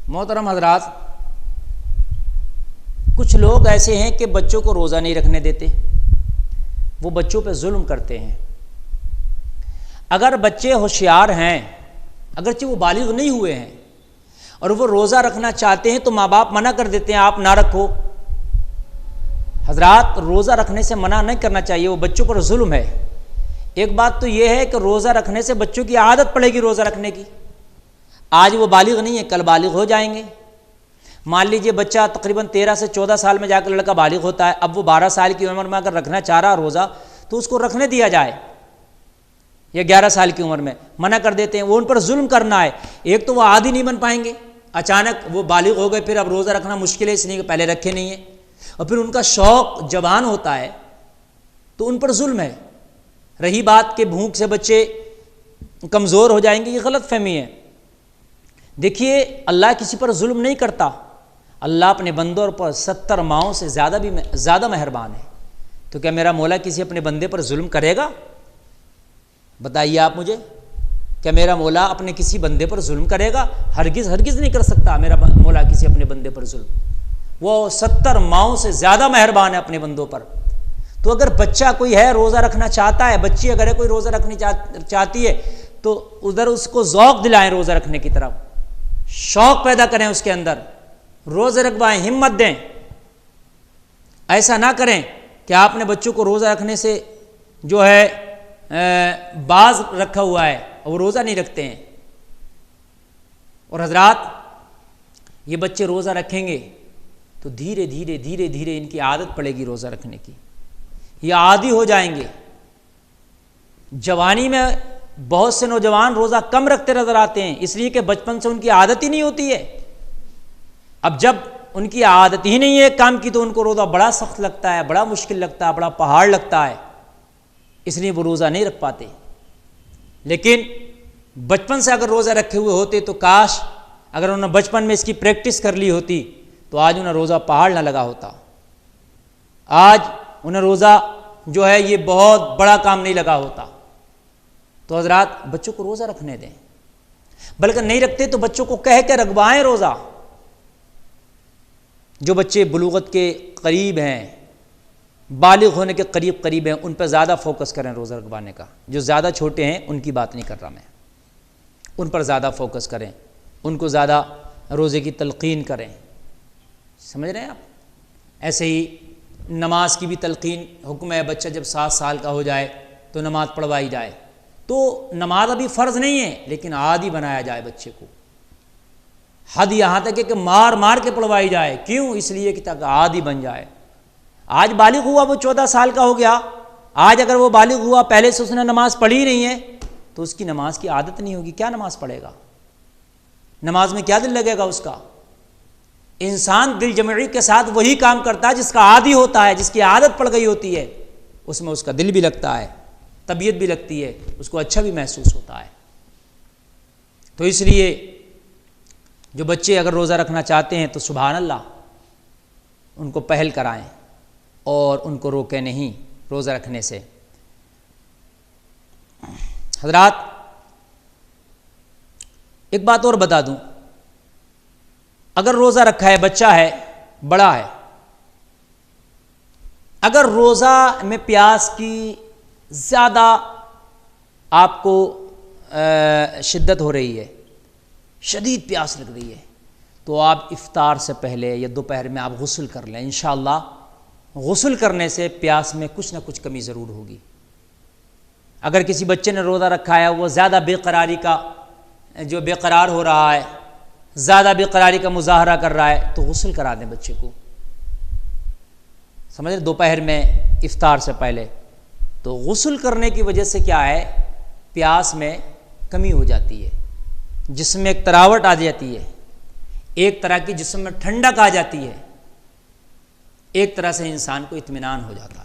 محترم حضرات، کچھ لوگ ایسے ہیں کہ بچوں کو روزہ نہیں رکھنے دیتے، وہ بچوں پہ ظلم کرتے ہیں۔ اگر بچے ہوشیار ہیں، اگرچہ وہ بالغ نہیں ہوئے ہیں اور وہ روزہ رکھنا چاہتے ہیں تو ماں باپ منع کر دیتے ہیں، آپ نہ رکھو۔ حضرات، روزہ رکھنے سے منع نہیں کرنا چاہیے، وہ بچوں پر ظلم ہے۔ ایک بات تو یہ ہے کہ روزہ رکھنے سے بچوں کی عادت پڑے گی روزہ رکھنے کی۔ آج وہ بالغ نہیں ہے، کل بالغ ہو جائیں گے۔ مان لیجئے بچہ تقریباً 13 سے 14 سال میں جا کر لڑکا بالغ ہوتا ہے، اب وہ 12 سال کی عمر میں اگر رکھنا چاہ رہا روزہ تو اس کو رکھنے دیا جائے، یا 11 سال کی عمر میں منع کر دیتے ہیں، وہ ان پر ظلم کرنا ہے۔ ایک تو وہ عادی نہیں بن پائیں گے، اچانک وہ بالغ ہو گئے، پھر اب روزہ رکھنا مشکل ہے اس لیے کہ پہلے رکھے نہیں ہیں، اور پھر ان کا شوق جوان ہوتا ہے تو ان پر ظلم ہے۔ رہی بات کہ بھوک سے بچے کمزور ہو جائیں گے، یہ غلط فہمی ہے۔ دیکھیے، اللہ کسی پر ظلم نہیں کرتا، اللہ اپنے بندوں پر 70 ماؤں سے زیادہ مہربان ہے۔ تو کیا میرا مولا کسی اپنے بندے پر ظلم کرے گا؟ بتائیے آپ مجھے، کیا میرا مولا اپنے کسی بندے پر ظلم کرے گا؟ ہرگز ہرگز نہیں کر سکتا میرا مولا کسی اپنے بندے پر ظلم۔ وہ 70 ماؤں سے زیادہ مہربان ہے اپنے بندوں پر۔ تو اگر بچہ کوئی ہے روزہ رکھنا چاہتا ہے، بچی اگر ہے کوئی روزہ رکھنی چاہتی ہے، تو ادھر اس کو ذوق دلائیں روزہ رکھنے کی طرف، شوق پیدا کریں اس کے اندر، روزہ رکھوائیں، ہمت دیں۔ ایسا نہ کریں کہ آپ نے بچوں کو روزہ رکھنے سے جو ہے باز رکھا ہوا ہے اور وہ روزہ نہیں رکھتے ہیں۔ اور حضرات، یہ بچے روزہ رکھیں گے تو دھیرے دھیرے ان کی عادت پڑے گی روزہ رکھنے کی، یہ عادی ہو جائیں گے۔ جوانی میں بہت سے نوجوان روزہ کم رکھتے نظر آتے ہیں، اس لیے کہ بچپن سے ان کی عادت ہی نہیں ہوتی ہے۔ اب جب ان کی عادت ہی نہیں ہے ایک کام کی تو ان کو روزہ بڑا سخت لگتا ہے، بڑا مشکل لگتا ہے، بڑا پہاڑ لگتا ہے، اس لیے وہ روزہ نہیں رکھ پاتے۔ لیکن بچپن سے اگر روزہ رکھے ہوئے ہوتے تو کاش اگر انہوں نے بچپن میں اس کی پریکٹس کر لی ہوتی تو آج انہیں روزہ پہاڑ نہ لگا ہوتا، آج انہیں روزہ جو ہے یہ بہت بڑا کام نہیں لگا ہوتا۔ تو حضرات، بچوں کو روزہ رکھنے دیں، بلکہ نہیں رکھتے تو بچوں کو کہہ کے رکھوائیں روزہ۔ جو بچے بلوغت کے قریب ہیں، بالغ ہونے کے قریب ہیں، ان پہ زیادہ فوکس کریں روزہ رکھوانے کا۔ جو زیادہ چھوٹے ہیں ان کی بات نہیں کر رہا میں، ان پر زیادہ فوکس کریں، ان کو زیادہ روزے کی تلقین کریں۔ سمجھ رہے ہیں آپ؟ ایسے ہی نماز کی بھی تلقین حکم ہے، بچہ جب 7 سال کا ہو جائے تو نماز پڑھوائی جائے۔ تو نماز ابھی فرض نہیں ہے لیکن عادی بنایا جائے بچے کو، حد یہاں تک ہے کہ مار کے پڑھوائی جائے۔ کیوں؟ اس لیے کہ تاکہ عادی بن جائے۔ آج بالغ ہوا، وہ 14 سال کا ہو گیا، آج اگر وہ بالغ ہوا پہلے سے اس نے نماز پڑھی نہیں ہے تو اس کی نماز کی عادت نہیں ہوگی، کیا نماز پڑھے گا؟ نماز میں کیا دل لگے گا اس کا؟ انسان دل جمعی کے ساتھ وہی کام کرتا ہے جس کا عادی ہوتا ہے، جس کی عادت پڑ گئی ہوتی ہے، اس میں اس کا دل بھی لگتا ہے، طبیعت بھی لگتی ہے، اس کو اچھا بھی محسوس ہوتا ہے۔ تو اس لیے جو بچے اگر روزہ رکھنا چاہتے ہیں تو سبحان اللہ ان کو پہل کرائیں اور ان کو روکیں نہیں روزہ رکھنے سے۔ حضرات، ایک بات اور بتا دوں، اگر روزہ رکھا ہے، بچہ ہے، بڑا ہے، اگر روزہ میں پیاس کی زیادہ آپ کو شدت ہو رہی ہے، شدید پیاس لگ رہی ہے، تو آپ افطار سے پہلے یا دوپہر میں آپ غسل کر لیں۔ انشاءاللہ غسل کرنے سے پیاس میں کچھ نہ کچھ کمی ضرور ہوگی۔ اگر کسی بچے نے روزہ رکھا ہے، وہ زیادہ بے قرار ہو رہا ہے، زیادہ بے قراری کا مظاہرہ کر رہا ہے، تو غسل کرا دیں بچے کو، سمجھ رہے؟ دوپہر میں افطار سے پہلے۔ تو غسل کرنے کی وجہ سے کیا ہے، پیاس میں کمی ہو جاتی ہے، جسم میں ایک تراوٹ آ جاتی ہے، ایک طرح کی جسم میں ٹھنڈک آ جاتی ہے، ایک طرح سے انسان کو اطمینان ہو جاتا ہے۔